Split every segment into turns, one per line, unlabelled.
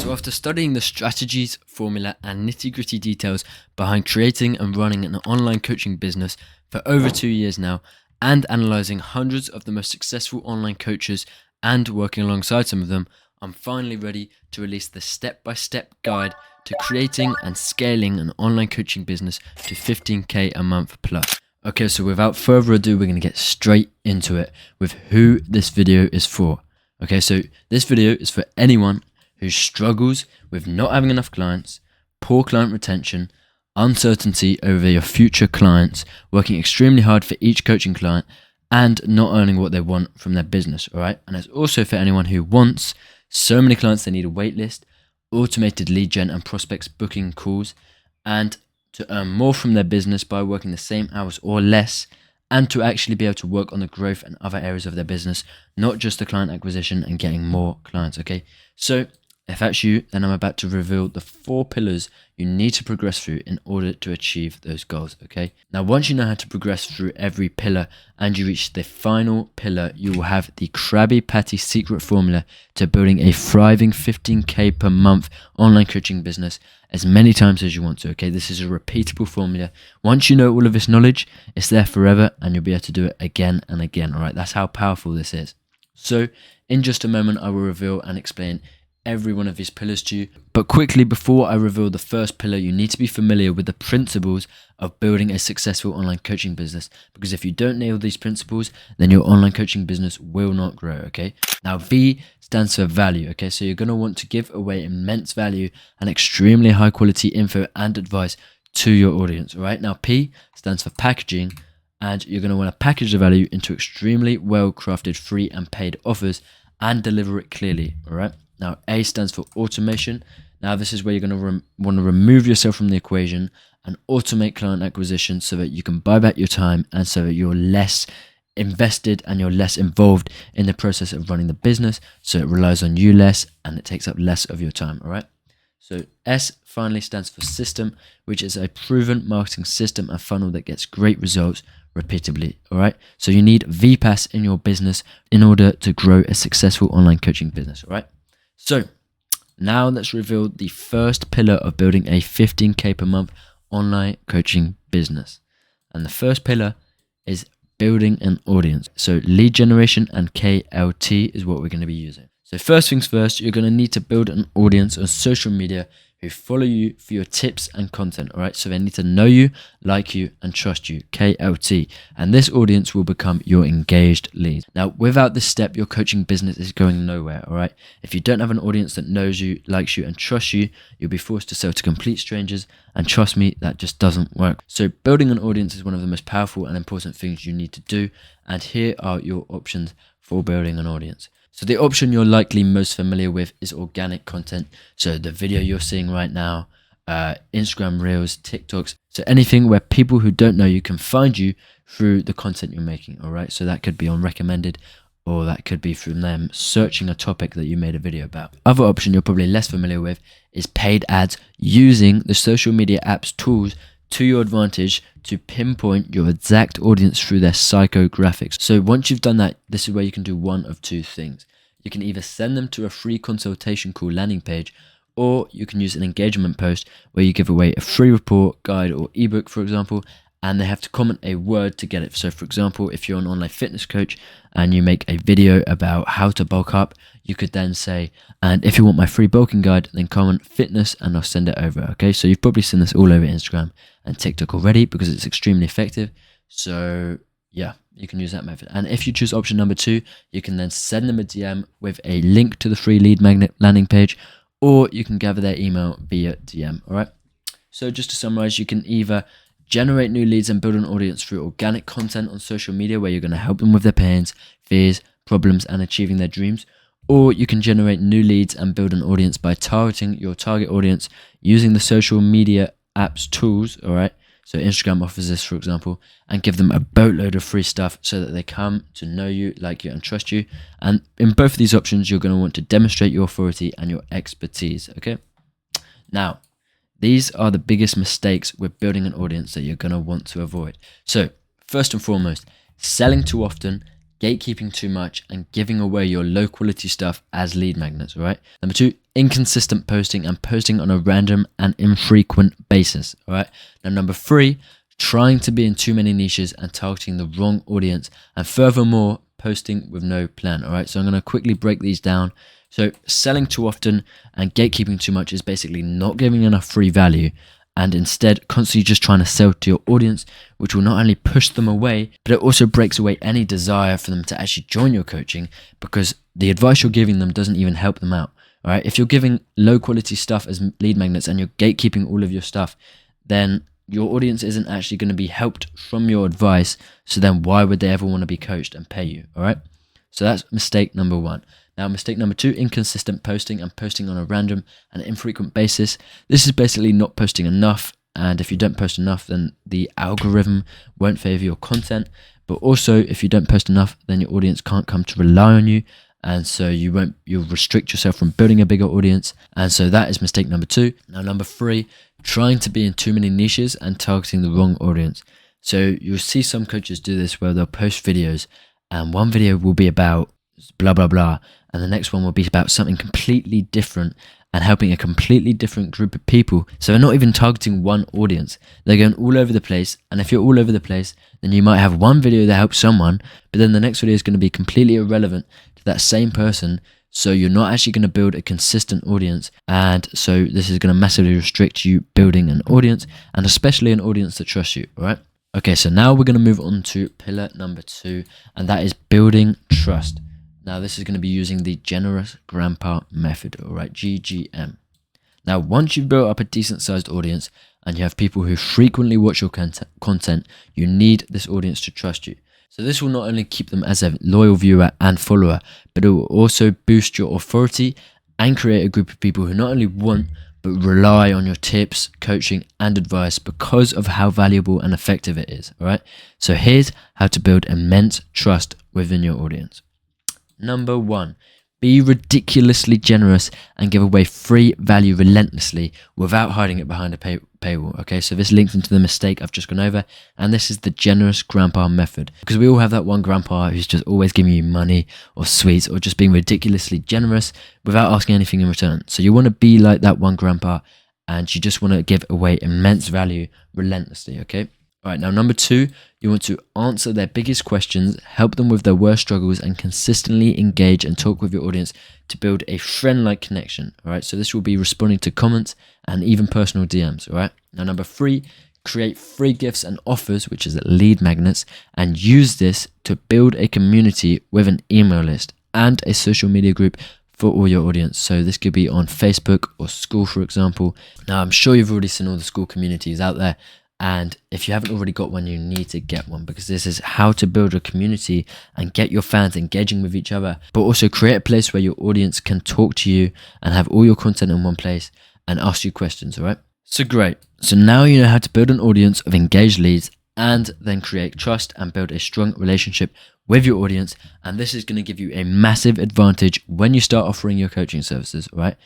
So after studying the strategies, formula and nitty-gritty details behind creating and running an online coaching business for over 2 years now, and analysing hundreds of the most successful online coaches and working alongside some of them, I'm finally ready to release the step-by-step guide to creating and scaling an online coaching business to 15k a month plus. Okay, so without further ado, we're going to get straight into it with who this video is for. Okay, so this video is for anyone who struggles with not having enough clients, poor client retention, uncertainty over your future clients, working extremely hard for each coaching client, and not earning what they want from their business, all right? And it's also for anyone who wants so many clients they need a wait list, automated lead gen and prospects booking calls, and to earn more from their business by working the same hours or less, and to actually be able to work on the growth and other areas of their business, not just the client acquisition and getting more clients, okay? So if that's you, then I'm about to reveal the 4 pillars you need to progress through in order to achieve those goals, okay? Now, once you know how to progress through every pillar and you reach the final pillar, you will have the Krabby Patty secret formula to building a thriving 15k per month online coaching business as many times as you want to, okay? This is a repeatable formula. Once you know all of this knowledge, it's there forever and you'll be able to do it again and again, all right? That's how powerful this is. So in just a moment, I will reveal and explain every one of these pillars to you. But quickly, before I reveal the first pillar, you need to be familiar with the principles of building a successful online coaching business, because if you don't nail these principles, then your online coaching business will not grow, okay? Now, V stands for value, okay? So you're going to want to give away immense value and extremely high quality info and advice to your audience, all right? Now, P stands for packaging, and you're going to want to package the value into extremely well crafted free and paid offers and deliver it clearly, all right? Now, A stands for automation. Now, this is where you're going to want to remove yourself from the equation and automate client acquisition so that you can buy back your time and so that you're less invested and you're less involved in the process of running the business, so it relies on you less and it takes up less of your time, all right? So S finally stands for system, which is a proven marketing system and funnel that gets great results repeatedly, all right? So you need VPAS in your business in order to grow a successful online coaching business, all right? So now let's reveal the first pillar of building a 15k per month online coaching business. And the first pillar is building an audience. So lead generation and KLT is what we're going to be using. So first things first, you're going to need to build an audience on social media who follow you for your tips and content, all right? So they need to know you, like you, and trust you, KLT. And this audience will become your engaged lead. Now, without this step, your coaching business is going nowhere, all right? If you don't have an audience that knows you, likes you, and trusts you, you'll be forced to sell to complete strangers. And trust me, that just doesn't work. So building an audience is one of the most powerful and important things you need to do. And here are your options for building an audience. So the option you're likely most familiar with is organic content. So the video you're seeing right now, Instagram Reels, TikToks. So anything where people who don't know you can find you through the content you're making, all right? So that could be on recommended, or that could be from them searching a topic that you made a video about. Other option you're probably less familiar with is paid ads using the social media apps tools to your advantage to pinpoint your exact audience through their psychographics. So once you've done that, this is where you can do one of two things. You can either send them to a free consultation call landing page, or you can use an engagement post where you give away a free report, guide, or ebook, for example, and they have to comment a word to get it. So for example, if you're an online fitness coach and you make a video about how to bulk up, you could then say, and if you want my free bulking guide, then comment fitness and I'll send it over, okay? So you've probably seen this all over Instagram and TikTok already because it's extremely effective. So yeah, you can use that method. And if you choose option number 2, you can then send them a DM with a link to the free lead magnet landing page, or you can gather their email via DM, all right? So just to summarize, you can either generate new leads and build an audience through organic content on social media where you're going to help them with their pains, fears, problems, and achieving their dreams. Or you can generate new leads and build an audience by targeting your target audience using the social media apps tools, all right? So Instagram offers this, for example, and give them a boatload of free stuff so that they come to know you, like you, and trust you. And in both of these options, you're going to want to demonstrate your authority and your expertise, okay? Now, these are the biggest mistakes with building an audience that you're going to want to avoid. So first and foremost, selling too often gatekeeping too much, and giving away your low quality stuff as lead magnets, all right? Number 2, inconsistent posting and posting on a random and infrequent basis, all right? Now, number 3, trying to be in too many niches and targeting the wrong audience, and furthermore, posting with no plan, all right? So I'm going to quickly break these down. So selling too often and gatekeeping too much is basically not giving enough free value and instead constantly just trying to sell to your audience, which will not only push them away, but it also breaks away any desire for them to actually join your coaching because the advice you're giving them doesn't even help them out. All right, if you're giving low quality stuff as lead magnets and you're gatekeeping all of your stuff, then your audience isn't actually going to be helped from your advice. So then why would they ever want to be coached and pay you? All right, so that's mistake number 1. Now, mistake number 2, inconsistent posting and posting on a random and infrequent basis. This is basically not posting enough. And if you don't post enough, then the algorithm won't favor your content. But also, if you don't post enough, then your audience can't come to rely on you. And so you'll restrict yourself from building a bigger audience. And so that is mistake number 2. Now, number 3, trying to be in too many niches and targeting the wrong audience. So you'll see some coaches do this where they'll post videos and one video will be about blah, blah, blah. And the next one will be about something completely different and helping a completely different group of people. So they're not even targeting one audience. They're going all over the place. And if you're all over the place, then you might have one video that helps someone, but then the next video is going to be completely irrelevant to that same person. So you're not actually going to build a consistent audience. And so this is going to massively restrict you building an audience, and especially an audience that trusts you, all right? Okay, so now we're going to move on to pillar number 2, and that is building trust. Now, this is going to be using the generous grandpa method, all right, GGM. Now, once you've built up a decent sized audience and you have people who frequently watch your content, you need this audience to trust you. So this will not only keep them as a loyal viewer and follower, but it will also boost your authority and create a group of people who not only want, but rely on your tips, coaching, and advice because of how valuable and effective it is, all right? So here's how to build immense trust within your audience. Number 1, be ridiculously generous and give away free value relentlessly without hiding it behind a paywall. Okay, so this links into the mistake I've just gone over, and this is the generous grandpa method, because we all have that one grandpa who's just always giving you money or sweets or just being ridiculously generous without asking anything in return. So you want to be like that one grandpa, and you just want to give away immense value relentlessly. Okay. All right, now number 2, you want to answer their biggest questions, help them with their worst struggles, and consistently engage and talk with your audience to build a friend-like connection. All right, so this will be responding to comments and even personal DMs. All right, now number 3, create free gifts and offers, which is lead magnets, and use this to build a community with an email list and a social media group for all your audience. So this could be on Facebook or school, for example. Now, I'm sure you've already seen all the school communities out there. And if you haven't already got one, you need to get one, because this is how to build a community and get your fans engaging with each other, but also create a place where your audience can talk to you and have all your content in one place and ask you questions, all right? So great. So now you know how to build an audience of engaged leads and then create trust and build a strong relationship with your audience. And this is going to give you a massive advantage when you start offering your coaching services, all right?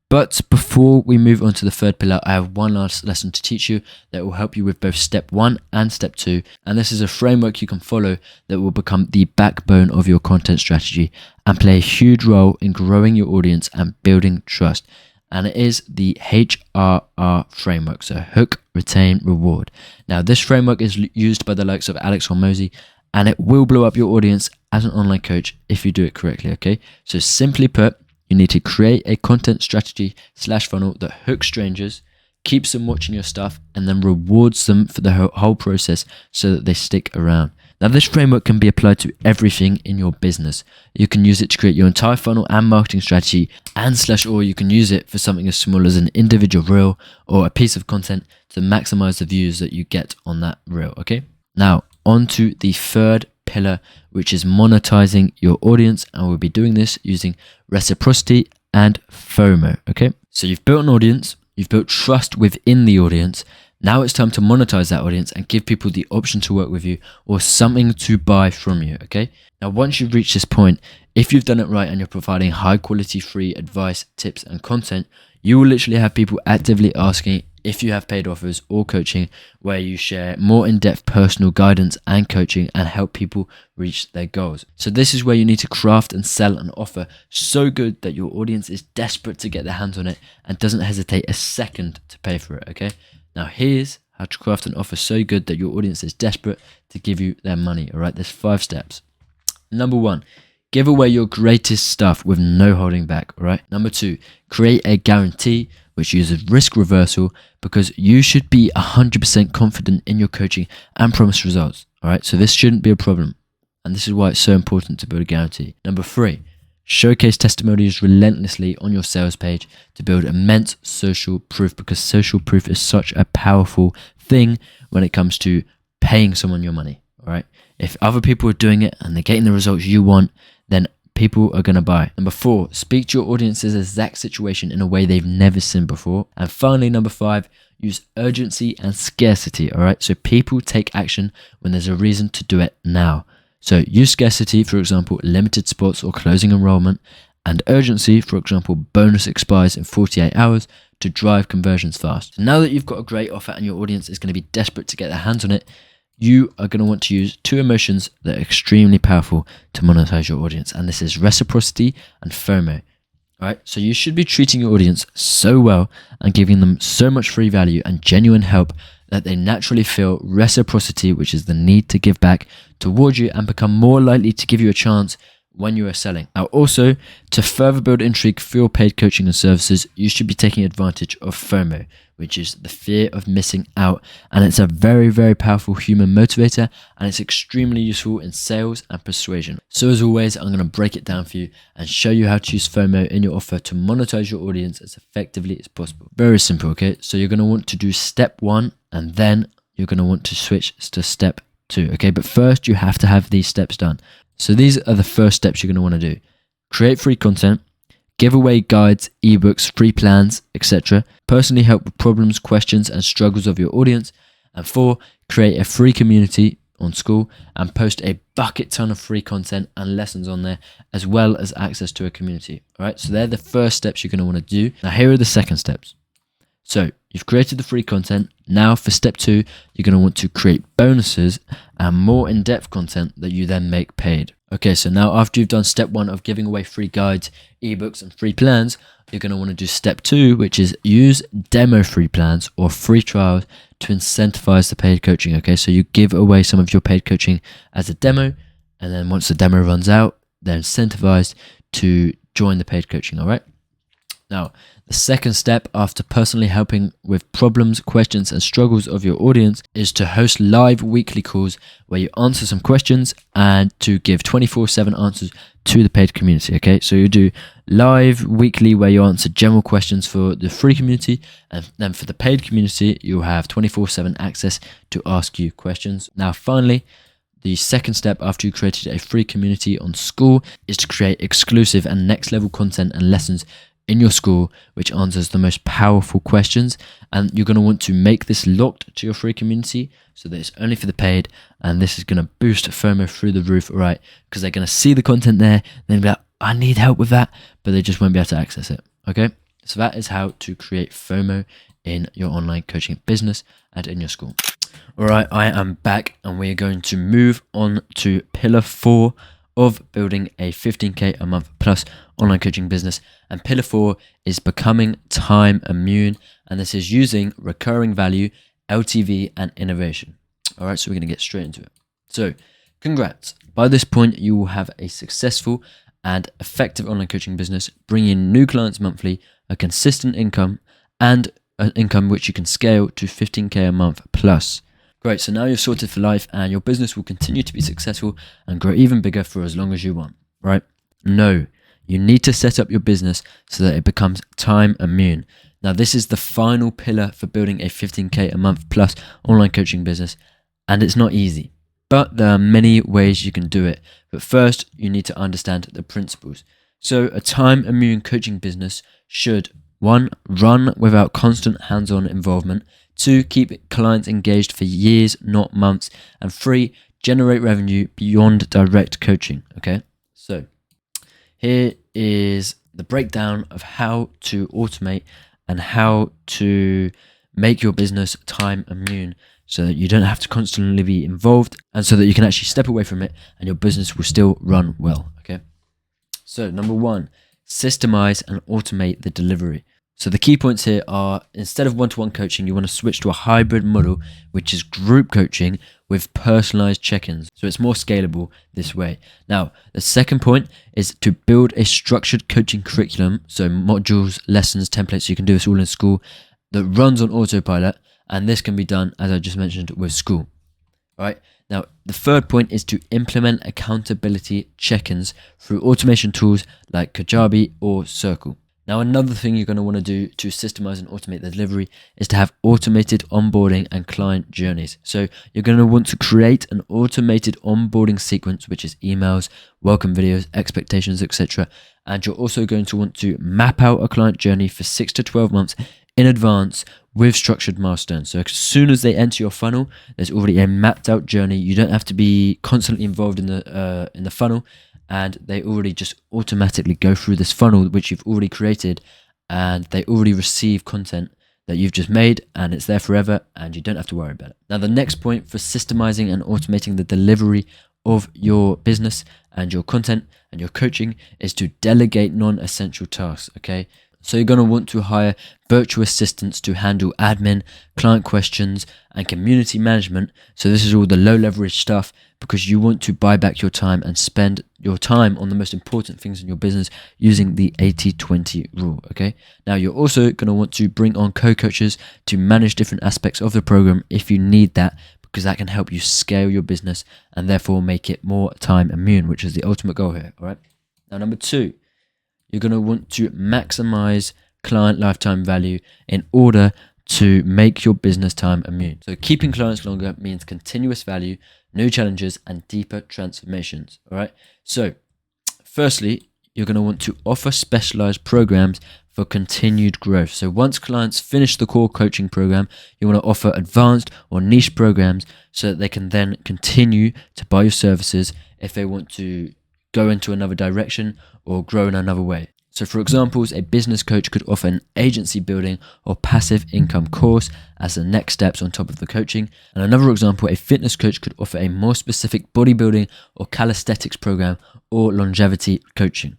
But before we move on to the 3rd pillar, I have one last lesson to teach you that will help you with both step 1 and step 2. And this is a framework you can follow that will become the backbone of your content strategy and play a huge role in growing your audience and building trust. And it is the HRR framework, so hook, retain, reward. Now, this framework is used by the likes of Alex Hormozy, and it will blow up your audience as an online coach if you do it correctly, okay? So simply put, you need to create a content strategy / funnel that hooks strangers, keeps them watching your stuff, and then rewards them for the whole process so that they stick around. Now, this framework can be applied to everything in your business. You can use it to create your entire funnel and marketing strategy, and or you can use it for something as small as an individual reel or a piece of content to maximize the views that you get on that reel, okay? Now, on to the 3rd pillar, which is monetizing your audience, and we'll be doing this using reciprocity and FOMO, okay? So you've built an audience, you've built trust within the audience. Now it's time to monetize that audience and give people the option to work with you or something to buy from you, okay? Now, once you've reached this point, if you've done it right and you're providing high quality free advice, tips, and content, you will literally have people actively asking if you have paid offers or coaching where you share more in-depth personal guidance and coaching and help people reach their goals. So this is where you need to craft and sell an offer so good that your audience is desperate to get their hands on it and doesn't hesitate a second to pay for it, okay? Now here's how to craft an offer so good that your audience is desperate to give you their money, all right? There's 5 steps. Number 1, give away your greatest stuff with no holding back, all right? Number 2, create a guarantee which uses risk reversal because you should be 100% confident in your coaching and promise results, all right? So this shouldn't be a problem. And this is why it's so important to build a guarantee. Number 3, showcase testimonials relentlessly on your sales page to build immense social proof because social proof is such a powerful thing when it comes to paying someone your money, all right? If other people are doing it and they're getting the results you want, then people are going to buy. Number 4, speak to your audience's exact situation in a way they've never seen before. And finally, number 5, use urgency and scarcity, all right? So people take action when there's a reason to do it now. So use scarcity, for example, limited spots or closing enrollment, and urgency, for example, bonus expires in 48 hours to drive conversions fast. So now that you've got a great offer and your audience is going to be desperate to get their hands on it, you are going to want to use 2 emotions that are extremely powerful to monetize your audience. And this is reciprocity and FOMO. All right. So you should be treating your audience so well and giving them so much free value and genuine help that they naturally feel reciprocity, which is the need to give back towards you and become more likely to give you a chance when you are selling. Now, also, to further build intrigue for your paid coaching and services, you should be taking advantage of FOMO, which is the fear of missing out. And it's a very, very powerful human motivator, and it's extremely useful in sales and persuasion. So as always, I'm going to break it down for you and show you how to use FOMO in your offer to monetize your audience as effectively as possible. Very simple, okay? So you're going to want to do step 1, and then you're going to want to switch to step 2, okay? But first, you have to have these steps done. So these are the first steps you're going to want to do. Create free content, give away guides, ebooks, free plans, etc. Personally help with problems, questions, and struggles of your audience. And 4, create a free community on School and post a bucket ton of free content and lessons on there, as well as access to a community. All right, so they're the first steps you're going to want to do. Now here are the second steps. So you've created the free content. Now for step 2, you're going to want to create bonuses and more in-depth content that you then make paid. Okay, so now after you've done step 1 of giving away free guides, ebooks, and free plans, you're going to want to do step 2, which is use demo free plans or free trials to incentivize the paid coaching. Okay, so you give away some of your paid coaching as a demo, and then once the demo runs out, they're incentivized to join the paid coaching. All right. Now, the second step after personally helping with problems, questions, and struggles of your audience is to host live weekly calls where you answer some questions and to give 24/7 answers to the paid community. Okay, so you do live weekly where you answer general questions for the free community, and then for the paid community, you'll have 24/7 access to ask you questions. Now, finally, the second step after you created a free community on School is to create exclusive and next level content and lessons in your School, which answers the most powerful questions. And you're going to want to make this locked to your free community so that it's only for the paid. And this is going to boost FOMO through the roof, all right? Because they're going to see the content there, then be like, I need help with that, but they just won't be able to access it. Okay, so that is how to create FOMO in your online coaching business and in your School. All right, I am back, and we're going to move on to pillar 4 of building a 15K a month plus online coaching business. And pillar 4 is becoming time immune, and this is using recurring value, LTV, and innovation. All right, so we're going to get straight into it. So congrats. By this point, you will have a successful and effective online coaching business, bringing in new clients monthly, a consistent income, and an income which you can scale to 15K a month plus. Great, so now you're sorted for life and your business will continue to be successful and grow even bigger for as long as you want, right? No, you need to set up your business so that it becomes time immune. Now, this is the final pillar for building a 15K a month plus online coaching business, and it's not easy, but there are many ways you can do it. But first, you need to understand the principles. So a time immune coaching business should 1, run without constant hands-on involvement. 2, keep clients engaged for years, not months. And 3, generate revenue beyond direct coaching. Okay, so here is the breakdown of how to automate and how to make your business time immune so that you don't have to constantly be involved, and so that you can actually step away from it and your business will still run well. Okay. So number 1, systemize and automate the delivery. So the key points here are, instead of one-to-one coaching, you want to switch to a hybrid model, which is group coaching with personalized check-ins. So it's more scalable this way. Now, the second point is to build a structured coaching curriculum. So modules, lessons, templates, so you can do this all in school, that runs on autopilot. And this can be done, as I just mentioned, with school. All right. Now, the third point is to implement accountability check-ins through automation tools like Kajabi or Circle. Now, another thing you're going to want to do to systemize and automate the delivery is to have automated onboarding and client journeys. So you're going to want to create an automated onboarding sequence, which is emails, welcome videos, expectations, etc. And you're also going to want to map out a client journey for 6 to 12 months in advance with structured milestones. So as soon as they enter your funnel, there's already a mapped out journey. You don't have to be constantly involved in the funnel, and they already just automatically go through this funnel which you've already created, and they already receive content that you've just made, and it's there forever, and you don't have to worry about it. Now, the next point for systemizing and automating the delivery of your business and your content and your coaching is to delegate non-essential tasks. Okay. So you're going to want to hire virtual assistants to handle admin, client questions, and community management. So this is all the low leverage stuff, because you want to buy back your time and spend your time on the most important things in your business using the 80-20 rule. Okay. Now, you're also going to want to bring on co-coaches to manage different aspects of the program if you need that, because that can help you scale your business and therefore make it more time immune, which is the ultimate goal here. All right. Now, number 2, you're going to want to maximize client lifetime value in order to make your business time immune. So keeping clients longer means continuous value, new challenges, and deeper transformations. All right. So firstly, you're going to want to offer specialized programs for continued growth. So once clients finish the core coaching program, you want to offer advanced or niche programs so that they can then continue to buy your services if they want to go into another direction or grow in another way. So for examples, a business coach could offer an agency building or passive income course as the next steps on top of the coaching. And another example, a fitness coach could offer a more specific bodybuilding or calisthenics program or longevity coaching.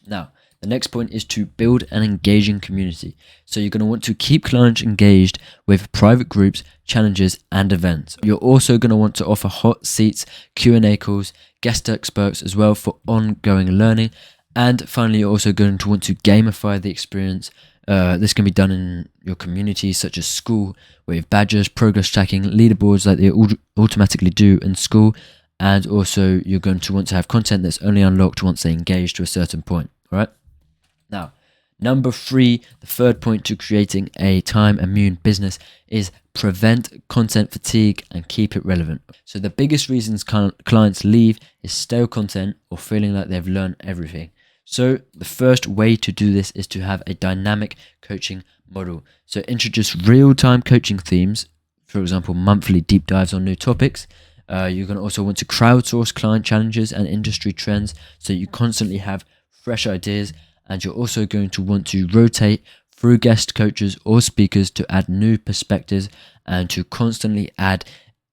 Now, the next point is to build an engaging community. So you're going to want to keep clients engaged with private groups, challenges, and events. You're also going to want to offer hot seats, Q&A calls, guest experts as well for ongoing learning. And finally, you're also going to want to gamify the experience. This can be done in your communities such as school, where you have badges, progress tracking, leaderboards like they automatically do in school. And also you're going to want to have content that's only unlocked once they engage to a certain point. All right. Now, number 3, the third point to creating a time immune business is prevent content fatigue and keep it relevant. So the biggest reasons clients leave is stale content or feeling like they've learned everything. So the first way to do this is to have a dynamic coaching model. So introduce real-time coaching themes, for example, monthly deep dives on new topics. You're going to also want to crowdsource client challenges and industry trends so you constantly have fresh ideas. And you're also going to want to rotate through guest coaches or speakers to add new perspectives and to constantly add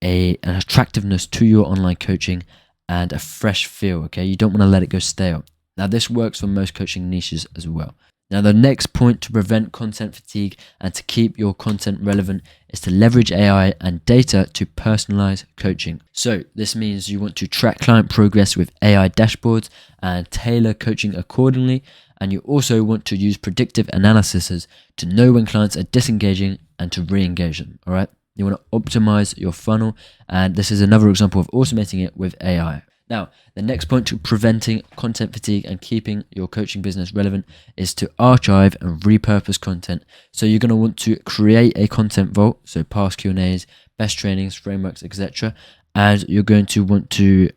an attractiveness to your online coaching and a fresh feel. Okay, you don't want to let it go stale. Now, this works for most coaching niches as well. Now, the next point to prevent content fatigue and to keep your content relevant is to leverage AI and data to personalize coaching. So this means you want to track client progress with AI dashboards and tailor coaching accordingly. And you also want to use predictive analysis to know when clients are disengaging and to re-engage them. All right. You want to optimize your funnel. And this is another example of automating it with AI. Now, the next point to preventing content fatigue and keeping your coaching business relevant is to archive and repurpose content. So you're going to want to create a content vault, so past Q&As, best trainings, frameworks, etc. And you're going to want to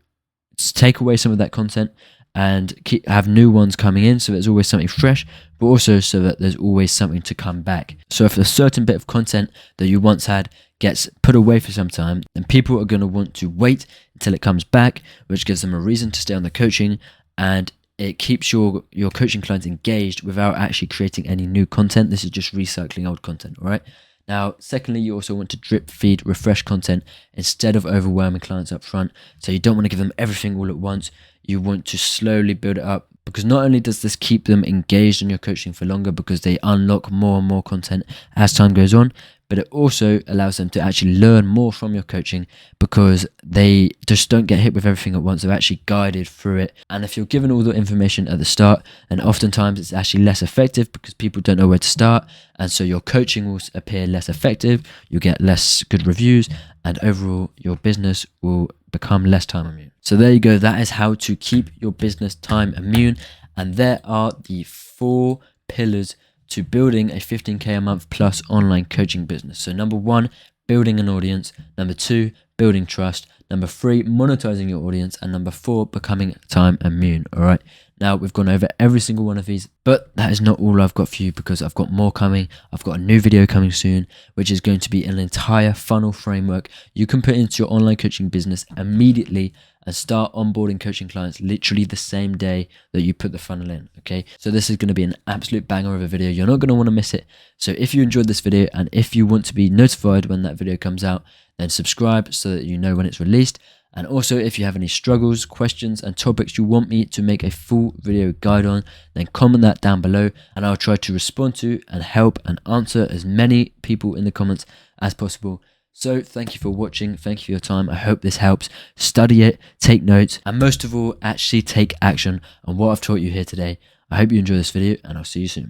take away some of that content and have new ones coming in, so there's always something fresh, but also so that there's always something to come back. So if a certain bit of content that you once had gets put away for some time, then people are going to want to wait until it comes back, which gives them a reason to stay on the coaching, and it keeps your coaching clients engaged without actually creating any new content. This is just recycling old content. All right. Now, secondly, you also want to drip feed refresh content instead of overwhelming clients up front. So you don't want to give them everything all at once. You want to slowly build it up, because not only does this keep them engaged in your coaching for longer because they unlock more and more content as time goes on, but it also allows them to actually learn more from your coaching because they just don't get hit with everything at once. They're actually guided through it. And if you're given all the information at the start, then oftentimes it's actually less effective because people don't know where to start. And so your coaching will appear less effective, you get less good reviews, and overall your business will become less time immune. So there you go. That is how to keep your business time immune. And there are the 4 pillars to building a 15K a month plus online coaching business. So number 1, building an audience. Number 2, building trust. Number 3, monetizing your audience. And number 4, becoming time immune. All right. Now, we've gone over every single one of these, but that is not all I've got for you, because I've got more coming. I've got a new video coming soon, which is going to be an entire funnel framework you can put into your online coaching business immediately and start onboarding coaching clients literally the same day that you put the funnel in. Okay, so this is going to be an absolute banger of a video. You're not going to want to miss it. So if you enjoyed this video and if you want to be notified when that video comes out, then subscribe so that you know when it's released. And also, if you have any struggles, questions, and topics you want me to make a full video guide on, then comment that down below and I'll try to respond to and help and answer as many people in the comments as possible. So thank you for watching. Thank you for your time. I hope this helps. Study it, take notes, and most of all, actually take action on what I've taught you here today. I hope you enjoy this video and I'll see you soon.